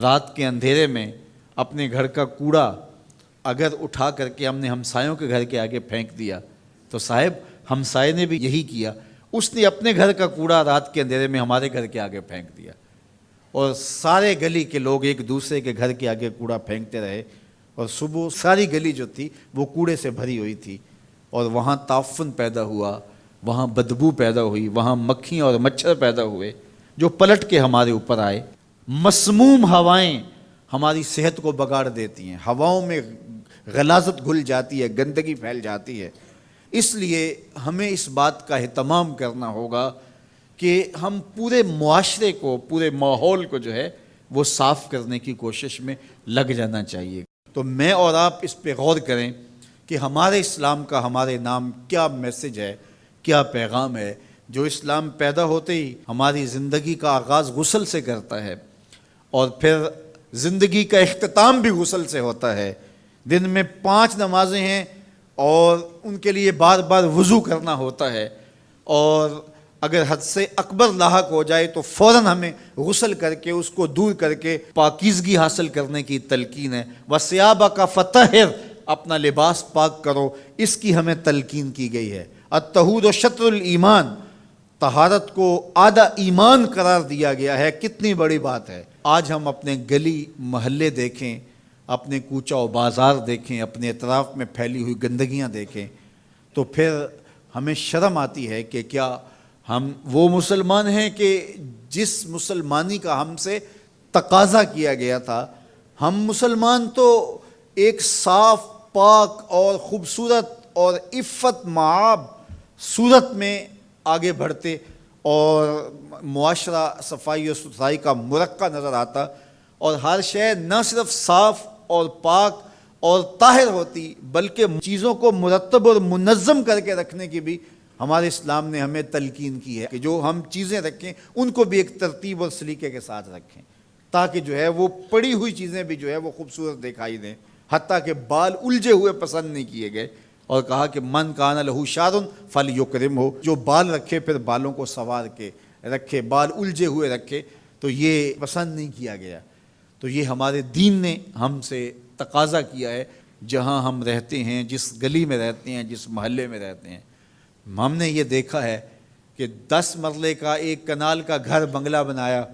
رات کے اندھیرے میں اپنے گھر کا کوڑا اگر اٹھا کر کے ہم نے ہمسایوں کے گھر کے آگے پھینک دیا تو صاحب ہمسائے نے بھی یہی کیا، اس نے اپنے گھر کا کوڑا رات کے اندھیرے میں ہمارے گھر کے آگے پھینک دیا، اور سارے گلی کے لوگ ایک دوسرے کے گھر کے آگے کوڑا پھینکتے رہے، اور صبح ساری گلی جو تھی وہ کوڑے سے بھری ہوئی تھی، اور وہاں تعفن پیدا ہوا، وہاں بدبو پیدا ہوئی، وہاں مکھیاں اور مچھر پیدا ہوئے جو پلٹ کے ہمارے اوپر آئے۔ مسموم ہوائیں ہماری صحت کو بگاڑ دیتی ہیں، ہواؤں میں غلاظت گھل جاتی ہے، گندگی پھیل جاتی ہے۔ اس لیے ہمیں اس بات کا اہتمام کرنا ہوگا کہ ہم پورے معاشرے کو، پورے ماحول کو جو ہے وہ صاف کرنے کی کوشش میں لگ جانا چاہیے۔ تو میں اور آپ اس پہ غور کریں کہ ہمارے اسلام کا ہمارے نام کیا میسج ہے، کیا پیغام ہے۔ جو اسلام پیدا ہوتے ہی ہماری زندگی کا آغاز غسل سے کرتا ہے، اور پھر زندگی کا اختتام بھی غسل سے ہوتا ہے۔ دن میں 5 نمازیں ہیں اور ان کے لیے بار بار وضو کرنا ہوتا ہے، اور اگر حد سے اکبر لاحق ہو جائے تو فوراً ہمیں غسل کر کے اس کو دور کر کے پاکیزگی حاصل کرنے کی تلقین ہے۔ وَثِيَابَكَ فَطَهِّرْ، اپنا لباس پاک کرو، اس کی ہمیں تلقین کی گئی ہے۔ الطہور شطر الایمان، طہارت کو آدھا ایمان قرار دیا گیا ہے۔ کتنی بڑی بات ہے۔ آج ہم اپنے گلی محلے دیکھیں، اپنے کوچہ و بازار دیکھیں، اپنے اطراف میں پھیلی ہوئی گندگیاں دیکھیں تو پھر ہمیں شرم آتی ہے کہ کیا ہم وہ مسلمان ہیں کہ جس مسلمانی کا ہم سے تقاضا کیا گیا تھا۔ ہم مسلمان تو ایک صاف، پاک اور خوبصورت اور عفت مآب صورت میں آگے بڑھتے، اور معاشرہ صفائی و ستھرائی کا مرقع نظر آتا، اور ہر شے نہ صرف صاف اور پاک اور طاہر ہوتی بلکہ چیزوں کو مرتب اور منظم کر کے رکھنے کی بھی ہمارے اسلام نے ہمیں تلقین کی ہے کہ جو ہم چیزیں رکھیں ان کو بھی ایک ترتیب اور سلیقے کے ساتھ رکھیں، تاکہ جو ہے وہ پڑی ہوئی چیزیں بھی جو ہے وہ خوبصورت دکھائی دیں۔ حتیٰ کہ بال الجھے ہوئے پسند نہیں کیے گئے، اور کہا کہ من کان لہ شعر فلیکرمہ، جو بال رکھے پھر بالوں کو سنوار کے رکھے، بال الجھے ہوئے رکھے تو یہ پسند نہیں کیا گیا۔ تو یہ ہمارے دین نے ہم سے تقاضا کیا ہے، جہاں ہم رہتے ہیں، جس گلی میں رہتے ہیں، جس محلے میں رہتے ہیں۔ ہم نے یہ دیکھا ہے کہ 10 مرلے کا ایک کنال کا گھر بنگلہ بنایا،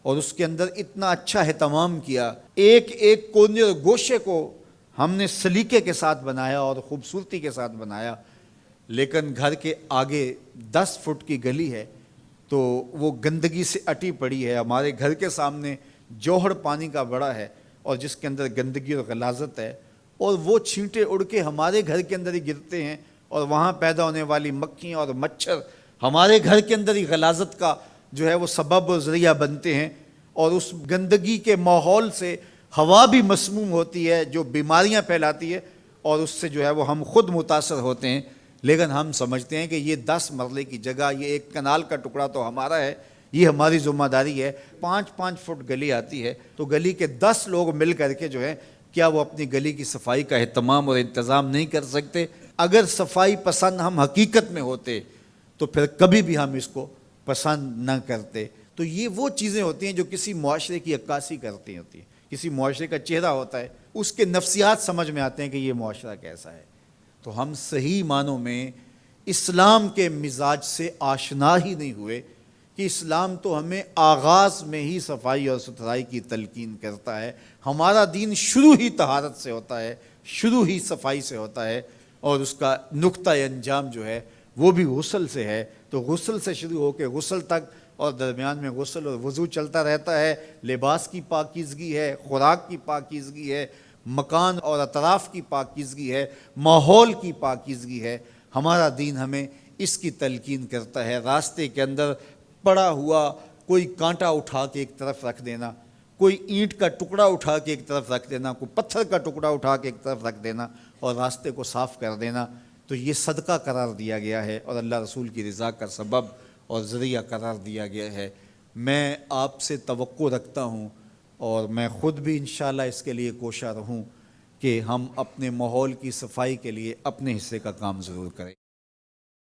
اور اس کے اندر اتنا اچھا اہتمام کیا، ایک ایک کونے اور گوشے کو ہم نے سلیقے کے ساتھ بنایا اور خوبصورتی کے ساتھ بنایا، لیکن گھر کے آگے 10 فٹ کی گلی ہے تو وہ گندگی سے اٹی پڑی ہے۔ ہمارے گھر کے سامنے جوہڑ پانی کا بڑا ہے، اور جس کے اندر گندگی اور غلاظت ہے، اور وہ چھینٹے اڑ کے ہمارے گھر کے اندر ہی گرتے ہیں، اور وہاں پیدا ہونے والی مکھیاں اور مچھر ہمارے گھر کے اندر ہی غلاظت کا جو ہے وہ سبب و ذریعہ بنتے ہیں، اور اس گندگی کے ماحول سے ہوا بھی مسموم ہوتی ہے جو بیماریاں پھیلاتی ہے، اور اس سے جو ہے وہ ہم خود متاثر ہوتے ہیں۔ لیکن ہم سمجھتے ہیں کہ یہ 10 مرلے کی جگہ، یہ ایک کنال کا ٹکڑا تو ہمارا ہے، یہ ہماری ذمہ داری ہے۔ 5-5 فٹ گلی آتی ہے تو گلی کے 10 لوگ مل کر کے جو ہے کیا وہ اپنی گلی کی صفائی کا اہتمام اور انتظام نہیں کر سکتے؟ اگر صفائی پسند ہم حقیقت میں ہوتے تو پھر کبھی بھی ہم اس کو پسند نہ کرتے۔ تو یہ وہ چیزیں ہوتی ہیں جو کسی معاشرے کی عکاسی کرتی ہوتی ہیں، کسی معاشرے کا چہرہ ہوتا ہے، اس کے نفسیات سمجھ میں آتے ہیں کہ یہ معاشرہ کیسا ہے۔ تو ہم صحیح معنوں میں اسلام کے مزاج سے آشنا ہی نہیں ہوئے کہ اسلام تو ہمیں آغاز میں ہی صفائی اور ستھرائی کی تلقین کرتا ہے۔ ہمارا دین شروع ہی طہارت سے ہوتا ہے، شروع ہی صفائی سے ہوتا ہے، اور اس کا نقطہ انجام جو ہے وہ بھی غسل سے ہے۔ تو غسل سے شروع ہو کے غسل تک، اور درمیان میں غسل اور وضو چلتا رہتا ہے۔ لباس کی پاکیزگی ہے، خوراک کی پاکیزگی ہے، مکان اور اطراف کی پاکیزگی ہے، ماحول کی پاکیزگی ہے۔ ہمارا دین ہمیں اس کی تلقین کرتا ہے۔ راستے کے اندر پڑا ہوا کوئی کانٹا اٹھا کے ایک طرف رکھ دینا، کوئی اینٹ کا ٹکڑا اٹھا کے ایک طرف رکھ دینا، کوئی پتھر کا ٹکڑا اٹھا کے ایک طرف رکھ دینا اور راستے کو صاف کر دینا، تو یہ صدقہ قرار دیا گیا ہے اور اللہ رسول کی رضا کا سبب اور ذریعہ قرار دیا گیا ہے۔ میں آپ سے توقع رکھتا ہوں، اور میں خود بھی انشاءاللہ اس کے لیے کوشاں رہوں کہ ہم اپنے ماحول کی صفائی کے لیے اپنے حصے کا کام ضرور کریں۔